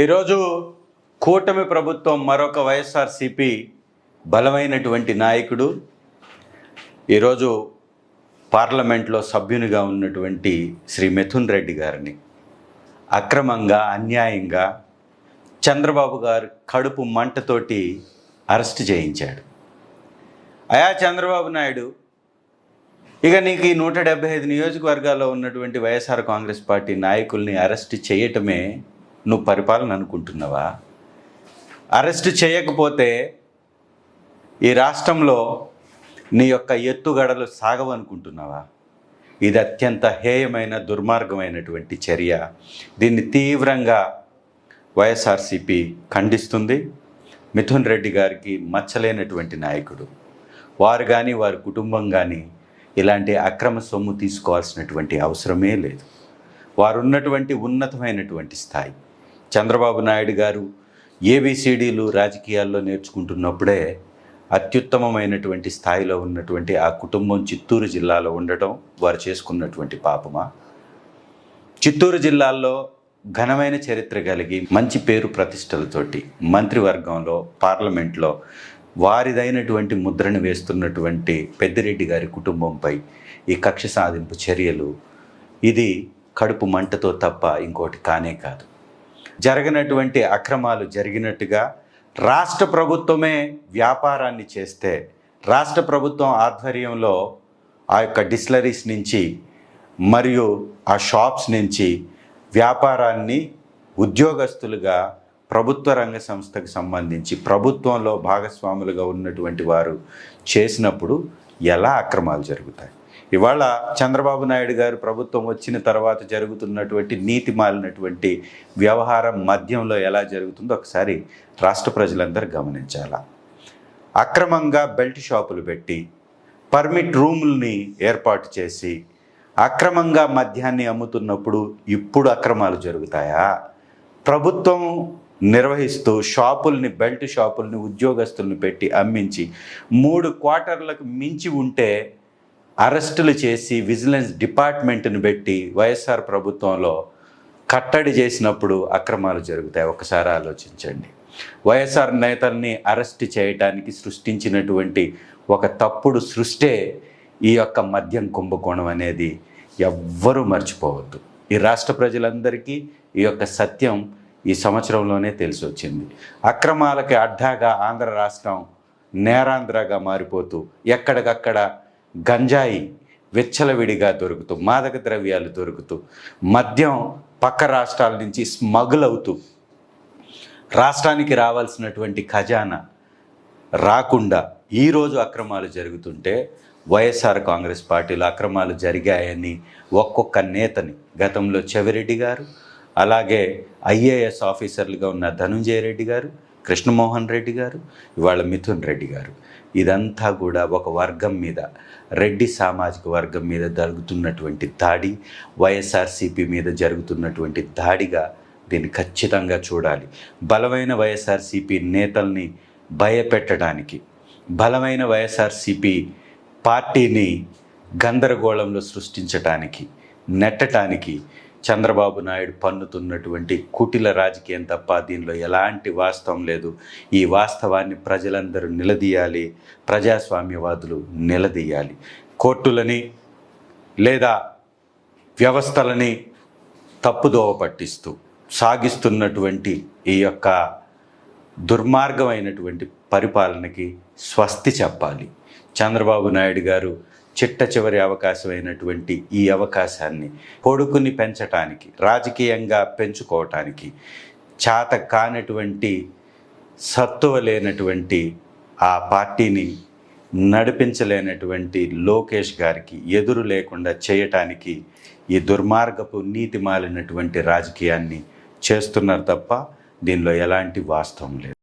ఈరోజు కూటమి ప్రభుత్వం మరొక వైఎస్ఆర్సీపీ బలమైనటువంటి నాయకుడు ఈరోజు పార్లమెంట్లో సభ్యునిగా ఉన్నటువంటి శ్రీ మిథున్ రెడ్డి గారిని అక్రమంగా అన్యాయంగా చంద్రబాబు గారు కడుపు మంటతోటి అరెస్ట్ చేయించాడు. అయా చంద్రబాబు నాయుడు, ఇక నీకు ఈ 175 నియోజకవర్గాల్లో ఉన్నటువంటి వైఎస్ఆర్ కాంగ్రెస్ పార్టీ నాయకుల్ని అరెస్ట్ చేయటమే నువ్వు పరిపాలన అనుకుంటున్నావా? అరెస్ట్ చేయకపోతే ఈ రాష్ట్రంలో నీ యొక్క ఎత్తుగడలు సాగవనుకుంటున్నావా? ఇది అత్యంత హేయమైన దుర్మార్గమైనటువంటి చర్య. దీన్ని తీవ్రంగా వైఎస్ఆర్సీపీ ఖండిస్తుంది. మిథున్ రెడ్డి గారికి మచ్చలేనటువంటి నాయకుడు. వారు కానీ వారి కుటుంబం కానీ ఇలాంటి అక్రమ సొమ్ము తీసుకోవాల్సినటువంటి అవసరమే లేదు. వారు ఉన్నటువంటి ఉన్నతమైనటువంటి స్థాయి. చంద్రబాబు నాయుడు గారు ఏబిసిడీలు రాజకీయాల్లో నేర్చుకుంటున్నప్పుడే అత్యుత్తమమైనటువంటి స్థాయిలో ఉన్నటువంటి ఆ కుటుంబం చిత్తూరు జిల్లాలో ఉండటం వారు చేసుకున్నటువంటి పాపమా? చిత్తూరు జిల్లాలో ఘనమైన చరిత్ర కలిగి మంచి పేరు ప్రతిష్టలతోటి మంత్రివర్గంలో పార్లమెంట్లో వారిదైనటువంటి ముద్రను వేస్తున్నటువంటి పెద్దిరెడ్డి గారి కుటుంబంపై ఈ కక్ష సాధింపు చర్యలు ఇది కడుపు మంటతో తప్ప ఇంకోటి కానే కాదు. జరగనటువంటి అక్రమాలు జరిగినట్టుగా రాష్ట్ర ప్రభుత్వమే వ్యాపారాన్ని చేస్తే, రాష్ట్ర ప్రభుత్వం ఆధ్వర్యంలో ఆ యొక్క డిస్టిలరీస్ నుంచి మరియు ఆ షాప్స్ నుంచి వ్యాపారాన్ని ఉద్యోగస్తులుగా ప్రభుత్వ రంగ సంస్థకు సంబంధించి ప్రభుత్వంలో భాగస్వాములుగా ఉన్నటువంటి వారు చేసినప్పుడు ఎలా అక్రమాలు జరుగుతాయి? ఇవాళ చంద్రబాబు నాయుడు గారు ప్రభుత్వం వచ్చిన తర్వాత జరుగుతున్నటువంటి నీతి మాలినటువంటి వ్యవహారం మధ్యంలో ఎలా జరుగుతుందో ఒకసారి రాష్ట్ర ప్రజలందరూ గమనించాలా. అక్రమంగా బెల్ట్ షాపులు పెట్టి పర్మిట్ రూముల్ని ఏర్పాటు చేసి అక్రమంగా మద్యాన్ని అమ్ముతున్నప్పుడు ఇప్పుడు అక్రమాలు జరుగుతాయా? ప్రభుత్వం నిర్వహిస్తూ షాపుల్ని, బెల్ట్ షాపుల్ని ఉద్యోగస్తుల్ని పెట్టి అమ్మించి 3 క్వార్టర్లకు మించి ఉంటే అరెస్టులు చేసి విజిలెన్స్ డిపార్ట్మెంట్ని పెట్టి వైఎస్ఆర్ ప్రభుత్వంలో కట్టడి చేసినప్పుడు అక్రమాలు జరుగుతాయి. ఒకసారి ఆలోచించండి. వైఎస్ఆర్ నేతల్ని అరెస్ట్ చేయడానికి సృష్టించినటువంటి ఒక తప్పుడు సృష్టే ఈ యొక్క మద్యం కుంభకోణం అనేది ఎవ్వరూ మర్చిపోవద్దు. ఈ రాష్ట్ర ప్రజలందరికీ ఈ యొక్క సత్యం ఈ సంవత్సరంలోనే తెలిసి వచ్చింది. అక్రమాలకి అడ్డాగా ఆంధ్ర రాష్ట్రం నేరాంధ్రగా మారిపోతూ ఎక్కడికక్కడ గంజాయి విచ్చలవిడిగా దొరుకుతూ, మాదక ద్రవ్యాలు దొరుకుతూ, మద్యం పక్క రాష్ట్రాల నుంచి స్మగుల్ అవుతూ రాష్ట్రానికి రావాల్సినటువంటి ఖజానా రాకుండా ఈరోజు అక్రమాలు జరుగుతుంటే వైఎస్ఆర్ కాంగ్రెస్ పార్టీలో అక్రమాలు జరిగాయని ఒక్కొక్క నేతని, గతంలో చెవిరెడ్డి గారు, అలాగే ఐఏఎస్ ఆఫీసర్లుగా ఉన్న ధనుంజయ రెడ్డి గారు, కృష్ణమోహన్ రెడ్డి గారు, ఇవాళ మిథున్ రెడ్డి గారు, ఇదంతా కూడా ఒక వర్గం మీద, రెడ్డి సామాజిక వర్గం మీద జరుగుతున్నటువంటి దాడి, వైఎస్ఆర్సీపీ మీద జరుగుతున్నటువంటి దాడిగా దీన్ని ఖచ్చితంగా చూడాలి. బలమైన వైఎస్ఆర్సీపీ నేతల్ని భయపెట్టడానికి, బలమైన వైఎస్ఆర్సీపీ పార్టీని గందరగోళంలో సృష్టించటానికి, నెట్టడానికి చంద్రబాబు నాయుడు పన్నుతున్నటువంటి కుటిల రాజకీయం తప్ప దీనిలో ఎలాంటి వాస్తవం లేదు. ఈ వాస్తవాన్ని ప్రజలందరూ నిలదీయాలి, ప్రజాస్వామ్యవాదులు నిలదీయాలి. కోర్టులని లేదా వ్యవస్థలని తప్పుదోవ పట్టిస్తూ సాగిస్తున్నటువంటి ఈ యొక్క దుర్మార్గమైనటువంటి పరిపాలనకి స్వస్తి చెప్పాలి. చంద్రబాబు నాయుడు గారు చిట్ట చివరి అవకాశమైనటువంటి ఈ అవకాశాన్ని కొడుకుని పెంచటానికి, రాజకీయంగా పెంచుకోవటానికి చేత కానటువంటి, సత్తువ లేనటువంటి ఆ పార్టీని నడిపించలేనటువంటి లోకేష్ గారికి ఎదురు లేకుండా చేయటానికి ఈ దుర్మార్గపు నీతి మాలినటువంటి రాజకీయాన్ని చేస్తున్నారు తప్ప దీనిలో ఎలాంటి వాస్తవం లేదు.